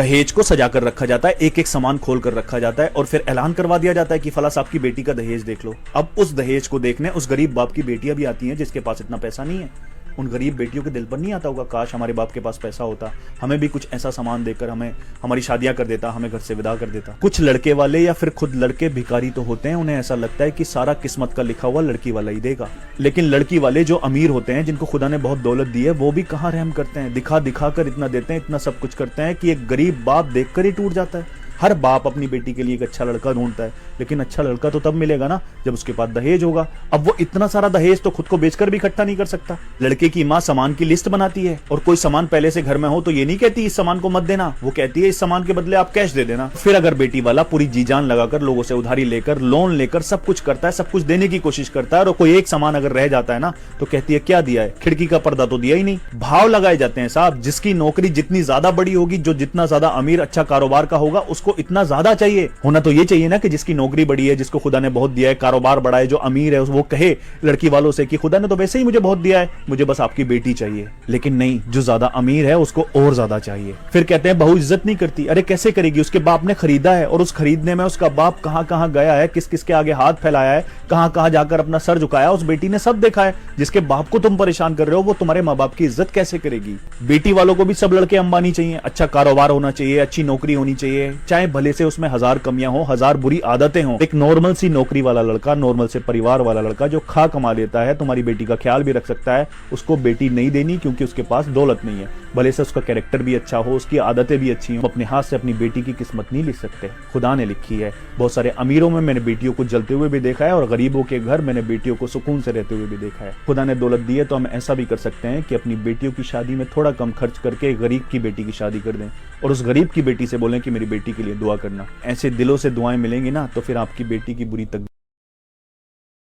दहेज को सजा कर रखा जाता है, एक एक सामान खोल कर रखा जाता है और फिर ऐलान करवा दिया जाता है कि फला साहब की बेटी का दहेज देख लो। अब उस दहेज को देखने उस गरीब बाप की बेटियां भी आती हैं जिसके पास इतना पैसा नहीं है। उन गरीब बेटियों के दिल पर नहीं आता होगा काश हमारे बाप के पास पैसा होता, हमें भी कुछ ऐसा सामान देकर हमें हमारी शादियां कर देता, हमें घर से विदा कर देता। कुछ लड़के वाले या फिर खुद लड़के भिखारी तो होते हैं, उन्हें ऐसा लगता है कि सारा किस्मत का लिखा हुआ लड़की वाला ही देगा। लेकिन लड़की वाले जो अमीर होते हैं, जिनको खुदा ने बहुत दौलत दी है, वो भी कहाँ रहम करते हैं, दिखा दिखा कर इतना देते हैं, इतना सब कुछ करते हैं कि एक गरीब बाप देखकर ही टूट जाता है। हर बाप अपनी बेटी के लिए एक अच्छा लड़का ढूंढता है, लेकिन अच्छा लड़का तो तब मिलेगा ना जब उसके पास दहेज होगा। अब वो इतना सारा दहेज तो खुद को बेचकर भी इकट्ठा नहीं कर सकता। लड़के की माँ सामान की लिस्ट बनाती है और कोई सामान पहले से घर में हो तो ये नहीं कहती इस सामान को मत देना, वो कहती है इस सामान के बदले आप कैश दे देना। फिर अगर बेटी वाला पूरी जी जान लगाकर लोगों से उधारी लेकर लोन लेकर सब कुछ करता है, सब कुछ देने की कोशिश करता है और कोई एक सामान अगर रह जाता है ना तो कहती है क्या दिया है, खिड़की का पर्दा तो दिया ही नहीं। भाव लगाए जाते हैं साहब, जिसकी नौकरी जितनी ज्यादा बड़ी होगी, जो जितना ज्यादा अमीर अच्छा कारोबार का होगा, उसको इतना ज्यादा चाहिए। होना तो ये चाहिए ना कि जिसकी नौकरी बड़ी है, जिसको खुदा ने बहुत दिया है, कारोबार बड़ा है, जो अमीर है, वो कहे लड़की वालों से कि खुदा ने तो वैसे ही मुझे बहुत दिया है, मुझे बस आपकी बेटी चाहिए। लेकिन नहीं, जो ज्यादा अमीर है उसको और ज्यादा चाहिए। फिर कहते हैं बहू इज्जत नहीं करती। अरे कैसे करेगी, उसके बाप ने खरीदा है और उस खरीदने में उसका बाप कहां कहां गया है, किस किस के आगे हाथ फैलाया है, कहां कहां जाकर अपना सर झुकाया, उस बेटी ने सब देखा है। जिसके बाप को तुम परेशान कर रहे हो वो तुम्हारे माँ बाप की इज्जत कैसे करेगी। बेटी वालों को भी सब लड़के अंबानी चाहिए, अच्छा कारोबार होना चाहिए, अच्छी नौकरी होनी चाहिए, चाहे भले से उसमें हजार कमियां हो, हजार बुरी आदतें हो। एक नॉर्मल सी नौकरी वाला लड़का, नॉर्मल से परिवार वाला लड़का जो खा कमा लेता है, तुम्हारी बेटी का ख्याल भी रख सकता है, उसको बेटी नहीं देनी क्योंकि उसके पास दौलत नहीं है। भले से उसका कैरेक्टर भी अच्छा हो, उसकी आदतें भी अच्छी हो, अपने हाथ से अपनी बेटी की किस्मत नहीं लिख सकते, खुदा ने लिखी है। बहुत सारे अमीरों में मैंने बेटियों को जलते हुए भी देखा है और गरीबों के घर मैंने बेटियों को सुकून से रहते हुए भी देखा है। खुदा ने दौलत दी है तो हम ऐसा भी कर सकते हैं कि अपनी बेटियों की शादी में थोड़ा कम खर्च करके गरीब की बेटी की शादी कर दें और उस गरीब की बेटी से बोलें कि मेरी बेटी के लिए दुआ करना। ऐसे दिलों से दुआएं मिलेंगी ना तो फिर आपकी बेटी की बुरी तकदीर